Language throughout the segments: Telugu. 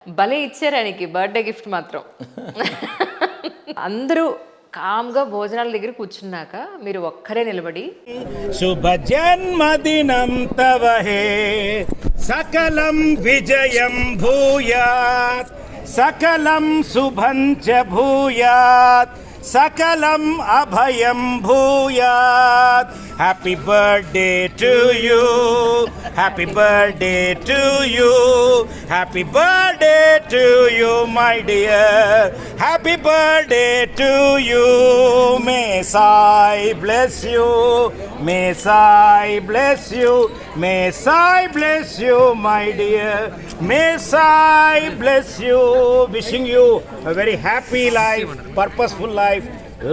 భలే ఇచ్చారు ఆయనకి బర్త్డే గిఫ్ట్ మాత్రం. అందరూ కామ్గా భోజనాల దగ్గర కూర్చున్నాక మీరు ఒక్కరే నిలబడి శుభ జన్మదినం తవ హే సకలం విజయం భూయాత్ సకలం శుభం చ భూయాత్ సకలం అభయం భూయాత్. Happy birthday to you, happy birthday to you, happy birthday to you my dear, happy birthday to you. May Sai bless you, May Sai bless you, May Sai bless you my dear, May Sai bless you. Wishing you a very happy life, purposeful life,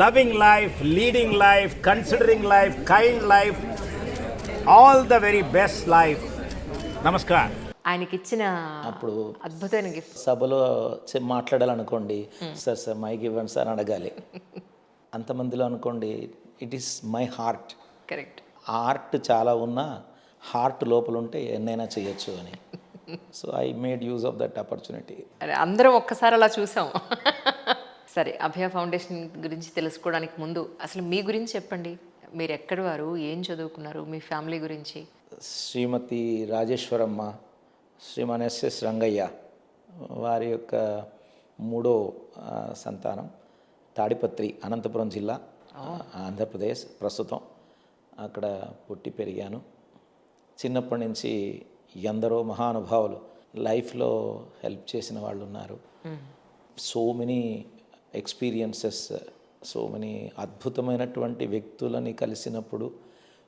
loving life, leading life, considering life, kind life, all the very best life. నమస్కారం. ఆయనకి ఇచ్చిన అప్పుడు అద్భుతమైన గిఫ్ట్. సభలో మాట్లాడాలనుకోండి, సార్ సార్ మైక్ ఇవ్వండి సార్ అని అడగాలి. అంతమందిలో అనుకోండి, it is my heart. Correct. Art చాలా ఉన్నా హార్ట్ లోపల ఉంటే ఎన్నైనా చేయొచ్చు అని. So I made use of that opportunity. అరే అందరం ఒక్కసారి అలా చూసాం. సరే, అభయ ఫౌండేషన్ గురించి తెలుసుకోవడానికి ముందు అసలు మీ గురించి చెప్పండి. మీరు ఎక్కడి వారు, ఏం చదువుకున్నారు, మీ ఫ్యామిలీ గురించి. శ్రీమతి రాజేశ్వరమ్మ, శ్రీమాన్ ఎస్ఎస్ రంగయ్య వారి యొక్క మూడో సంతానం. తాడిపత్రి, అనంతపురం జిల్లా, ఆంధ్రప్రదేశ్. ప్రస్తుతం అక్కడ పుట్టి పెరిగాను. చిన్నప్పటి నుంచి ఎందరో మహానుభావులు లైఫ్లో హెల్ప్ చేసిన వాళ్ళు ఉన్నారు. So many experiences, so many అద్భుతమైనటువంటి వ్యక్తులని కలిసినప్పుడు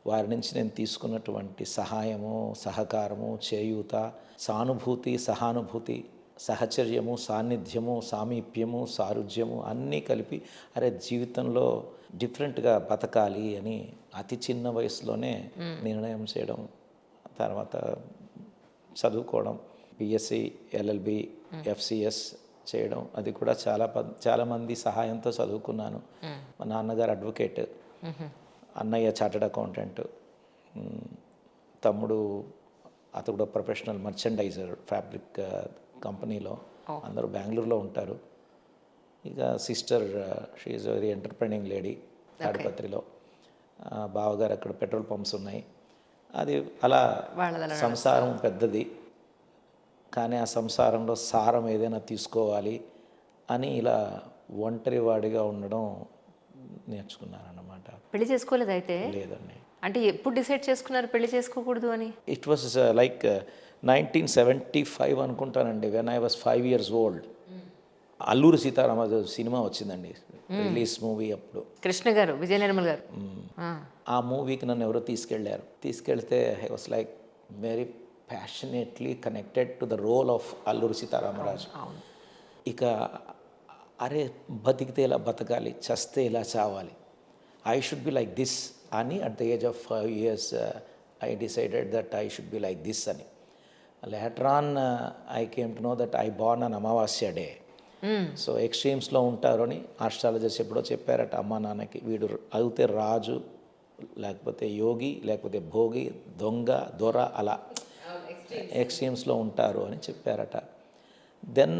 వారి నుంచి నేను తీసుకున్నటువంటి సహాయము, సహకారము, చేయూత, సానుభూతి, సహానుభూతి, సహచర్యము, సాన్నిధ్యము, సామీప్యము, సారుధ్యము అన్నీ కలిపి అరే జీవితంలో డిఫరెంట్గా బతకాలి అని అతి చిన్న వయసులోనే నిర్ణయం చేయడం, తర్వాత చదువుకోవడం, బిఎస్సి, ఎల్ఎల్బి, ఎఫ్సిఎస్ చేయడం, అది కూడా చాలామంది సహాయంతో చదువుకున్నాను. మా నాన్నగారు అడ్వకేట్, అన్నయ్య చార్టెడ్ అకౌంటెంట్, తమ్ముడు అతడు కూడా ప్రొఫెషనల్ మర్చెండైజర్ ఫ్యాబ్రిక్ కంపెనీలో. అందరూ బెంగళూరులో ఉంటారు. ఇక sister, she is very enterprising lady తాడిపత్రిలో. బావగారు అక్కడ పెట్రోల్ పంప్స్ ఉన్నాయి. అది అలా సంసారం పెద్దది, కానీ ఆ సంసారంలో సారం ఏదైనా తీసుకోవాలి అని ఇలా ఒంటరి వాడిగా ఉండడం నేర్చుకున్నాను అన్నమాట. పెళ్లి చేసుకోలేదు అయితే? లేదండి. అంటే ఎప్పుడు డిసైడ్ చేసుకున్నారు పెళ్లి చేసుకోకూడదు అని? ఇట్ వాస్ లైక్ 1975 అనుకుంటానండి. When I was 5 years old. Alluri Sitaramaraju cinema వచ్చిందండి, రిలీజ్ మూవీ అప్పుడు. కృష్ణ గారు, విజయ నిర్మల్ గారు. ఆ మూవీకి నన్ను ఎవరో తీసుకెళ్తే I was like very passionately connected to the role of Alluri Seetharamaraju. ఇక అరే బతికితే ఇలా బతకాలి, చస్తే ఇలా చావాలి, I should be like this అని at the age of 5 years I decided that I should be like this అని. Later on I came to know that I born on amavasya day. So ఎక్స్ట్రీమ్స్లో ఉంటారు అని ఆస్ట్రాలజర్స్ ఎప్పుడో చెప్పారట అమ్మా నాన్నకి. వీడు అయితే రాజు, లేకపోతే యోగి, లేకపోతే భోగి, దొంగ, దొర, అలా ఎక్స్ట్రీమ్స్లో ఉంటారు అని చెప్పారట. దెన్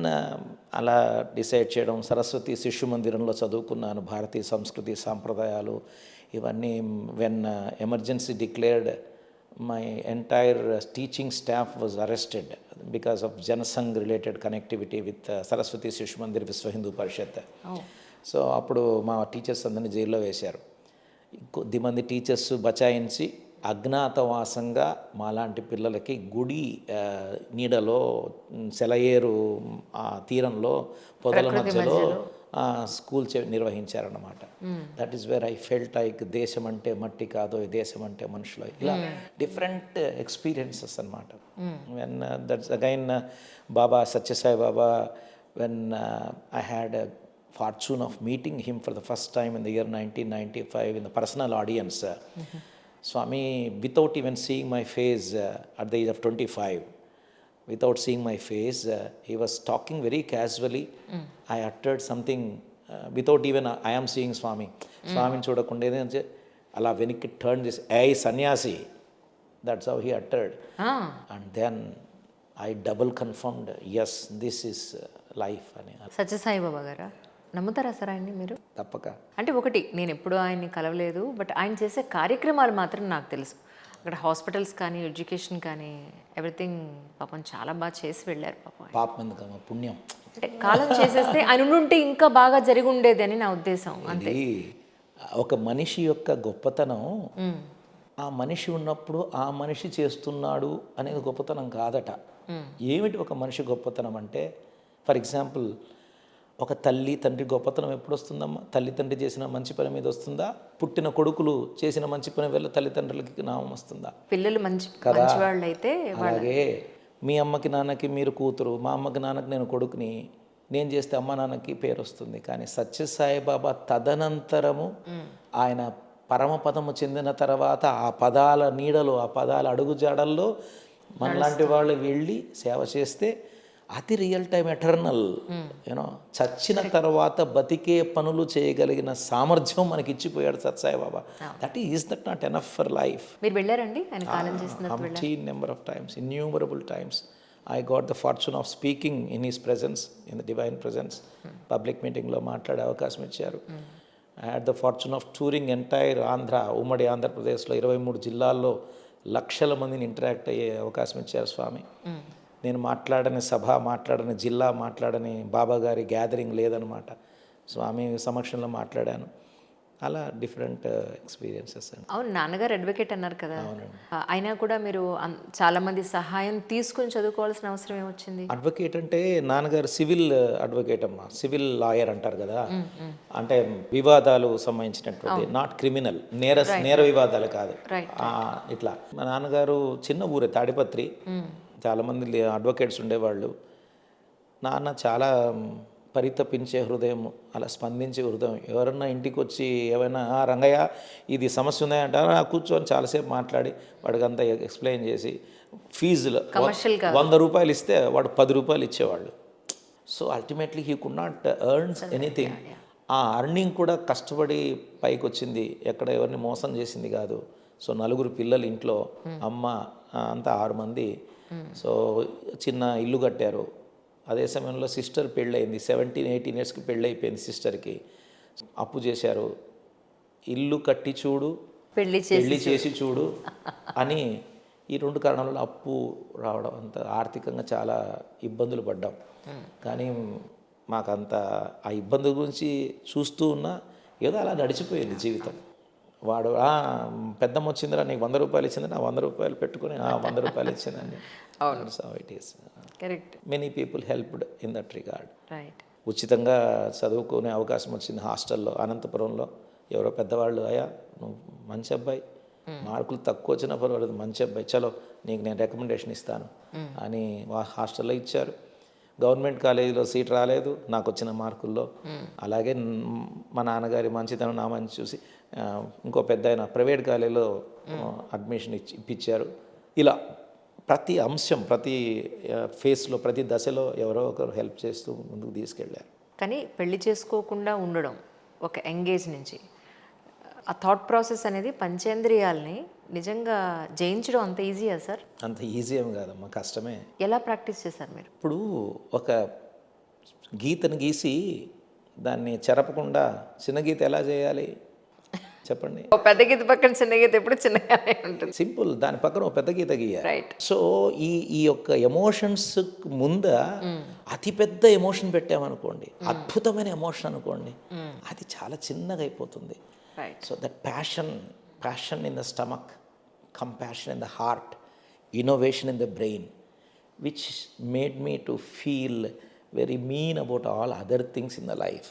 అలా డిసైడ్ చేయడం. సరస్వతి శిశు మందిరంలో చదువుకున్నాను. భారతీయ సంస్కృతి సాంప్రదాయాలు ఇవన్నీ. When emergency declared, my entire teaching staff was arrested because of Janasangh related connectivity with Saraswati Shishu Mandir Viswa Hindu Parishat. So అప్పుడు మా టీచర్స్ అందరినీ జైల్లో వేశారు. కొద్దిమంది టీచర్స్ బచాయించి అజ్ఞాతవాసంగా మాలాంటి పిల్లలకి గుడి నీడలో, సెలయేరు తీరంలో, పొదల మధ్యలో స్కూల్ నిర్వహించారన్నమాట. That is where I felt like దేశం అంటే మట్టి కాదు, దేశం అంటే మనుషులు. ఇలా డిఫరెంట్ ఎక్స్పీరియన్సెస్ అనమాట. When that's again Baba Sathya Sai, Baba when I a fortune of meeting him for the first time in the year 1995 in the personal audience. Swami, without even seeing my face at the age of 25, without seeing my face, he was talking very casually. I uttered something without even I am seeing Swami. Swami చూడకుండేది అలా వెనక్కి టర్న్ చేసి, ఏ సన్యాసి, that's how he uttered. And then I double confirmed as this is life అని. సత్యసాయి బాబా గారా? నమ్ముతారా సార్ ఆయన్ని మీరు? తప్పక. అంటే ఒకటి, నేను ఎప్పుడూ ఆయన్ని కలవలేదు, బట్ ఆయన చేసే కార్యక్రమాలు మాత్రం నాకు తెలుసు. అక్కడ హాస్పిటల్స్ కానీ, ఎడ్యుకేషన్ కానీ, ఎవ్రీథింగ్ పాపం చాలా బాగా చేసి వెళ్ళారు పాపం. పాపం ఎందుకమ్మా, పుణ్యం. అంటే కాలం చేసేస్తే ఆయన ఉంటే ఇంకా బాగా జరిగి ఉండేది అని నా ఉద్దేశం. అంతే. ఇది ఒక మనిషి యొక్క గొప్పతనం ఆ మనిషి ఉన్నప్పుడు ఆ మనిషి చేస్తున్నాడు అనేది గొప్పతనం కాదట. ఏమిటి ఒక మనిషి గొప్పతనం అంటే, ఫర్ ఎగ్జాంపుల్ ఒక తల్లి తండ్రి గొప్పతనం ఎప్పుడు వస్తుందమ్మా? తల్లిదండ్రి చేసిన మంచి పని మీద వస్తుందా? పుట్టిన కొడుకులు చేసిన మంచి పని వల్ల తల్లిదండ్రులకి నామం వస్తుందా? పిల్లలు మంచివాళ్ళు అయితే. అలాగే మీ అమ్మకి నాన్నకి మీరు కూతురు, మా అమ్మకి నాన్నకి నేను కొడుకుని, నేను చేస్తే అమ్మ నాన్నకి పేరు వస్తుంది. కానీ సత్యసాయి బాబా తదనంతరము ఆయన పరమపదము చెందిన తర్వాత ఆ పదాల నీడలో, ఆ పదాల అడుగుజాడల్లో మనలాంటి వాళ్ళు వెళ్ళి సేవ చేస్తే అది రియల్ టైం ఎటర్నల్. యూనో, చచ్చిన తర్వాత బతికే పనులు చేయగలిగిన సామర్థ్యం మనకి ఇచ్చిపోయాడు Sathya Sai Baba. That is that not enough for life. మీరు వెళ్ళారండి ఆయన కాలం చేసిన? Number of times, innumerable times. I got the fortune of speaking in his presence, in the divine presence. Public meeting lo మాట్లాడే అవకాశం ఇచ్చారు. I had the fortune of touring entire Andhra, ఉమ్మడి ఆంధ్రప్రదేశ్లో 23 జిల్లాల్లో లక్షల మందిని ఇంటరాక్ట్ అయ్యే అవకాశం ఇచ్చారు స్వామి. నేను మాట్లాడని సభ, మాట్లాడని జిల్లా, మాట్లాడని బాబా గారి గ్యాదరింగ్ లేదనమాట. స్వామి సమక్షంలో మాట్లాడాను. అలా డిఫరెంట్ ఎక్స్పీరియన్సెస్ అండి. అవును, నాన్నగారు అడ్వకేట్ అన్నారు కదా, అయినా కూడా మీరు చాలా మంది సహాయం తీసుకుని చదువుకోవాల్సిన అవసరం ఏమొచ్చింది? అడ్వకేట్ అంటే నాన్నగారు సివిల్ అడ్వకేట్ అమ్మా, సివిల్ లాయర్ అంటారు కదా. అంటే వివాదాలు సంబంధించినటువంటి, నాట్ క్రిమినల్, నేర వివాదాలు కాదు. ఇట్లా మా నాన్నగారు చిన్న ఊరే తాడిపత్రి, చాలామంది అడ్వకేట్స్ ఉండేవాళ్ళు. నాన్న చాలా పరితపించే హృదయం, అలా స్పందించే హృదయం. ఎవరన్నా ఇంటికి వచ్చి ఏమైనా రంగయ్య ఇది సమస్య ఉన్నాయంటారా, కూర్చొని చాలాసేపు మాట్లాడి వాడికి అంతా ఎక్స్ప్లెయిన్ చేసి, ఫీజులు 100 రూపాయలు ఇస్తే వాడు 10 రూపాయలు ఇచ్చేవాళ్ళు. So ultimately he could not earns anything. ఆ అర్నింగ్ కూడా కష్టపడి పైకి వచ్చింది, ఎక్కడ ఎవరిని మోసం చేసింది కాదు. సో 4 పిల్లలు ఇంట్లో, అమ్మ, అంతా 6 మంది. సో చిన్న ఇల్లు కట్టారు. అదే సమయంలో సిస్టర్ పెళ్ళయింది, 17-18 ఇయర్స్కి పెళ్ళైపోయింది సిస్టర్కి. అప్పు చేశారు. ఇల్లు కట్టి చూడు, పెళ్ళి చేసి చూడు అని ఈ 2 కారణాల వల్ల అప్పు రావడం, అంత ఆర్థికంగా చాలా ఇబ్బందులు పడ్డాం. కానీ మాకంత ఆ ఇబ్బంది గురించి చూస్తూ ఉన్నా ఏదో అలా నడిచిపోయింది జీవితం. వాడు పెద్దమ్మ వచ్చిందిరా నీకు 100 రూపాయలు ఇచ్చిందని, ఆ 100 రూపాయలు పెట్టుకుని 100 రూపాయలు ఇచ్చిందని. It is correct. Many people helped in that regard. ఉచితంగా చదువుకునే అవకాశం వచ్చింది హాస్టల్లో అనంతపురంలో. ఎవరో పెద్దవాళ్ళు, అయ్యా నువ్వు మంచి అబ్బాయి, మార్కులు తక్కువ వచ్చినా పర్వాలేదు, మంచి అబ్బాయి, చలో నీకు నేను రికమెండేషన్ ఇస్తాను అని హాస్టల్లో ఇచ్చారు. గవర్నమెంట్ కాలేజీలో సీట్ రాలేదు నాకు వచ్చిన మార్కుల్లో. అలాగే మా నాన్నగారి మంచితనం నా మంచి చూసి ఇంకో పెద్ద ఆయన ప్రైవేట్ కాలేజీలో అడ్మిషన్ ఇప్పించారు. ఇలా ప్రతి అంశం, ప్రతి ఫేస్లో, ప్రతి దశలో ఎవరో ఒకరు హెల్ప్ చేస్తూ ముందుకు తీసుకెళ్ళారు. కానీ పెళ్లి చేసుకోకుండా ఉండడం ఒక ఎంగేజ్ నుంచి, ఆ థాట్ ప్రాసెస్ అనేది పంచేంద్రియాలని నిజంగా జయించడం అంత ఈజీయా సార్? అంత ఈజీ ఏమి కాదమ్మా, కష్టమే. ఎలా ప్రాక్టీస్ చేశారు మీరు? ఇప్పుడు ఒక గీతను గీసి దాన్ని చెరపకుండా చిన్న గీత ఎలా చేయాలి చెప్పండి? పెద్ద గీత పక్కన చిన్న గీత ఎప్పుడు చిన్నగానే ఉంటుంది. సింపుల్, దాని పక్కన ఒక పెద్ద గీత గీయాలి. రైట్. సో ఈ యొక్క ఎమోషన్స్ ముంద అతిపెద్ద ఎమోషన్ పెట్టామనుకోండి, అద్భుతమైన ఎమోషన్ అనుకోండి, అది చాలా చిన్నగా అయిపోతుంది. So that passion in the stomach, compassion in the heart, innovation in the brain, which made me to feel very mean about all other things in the life.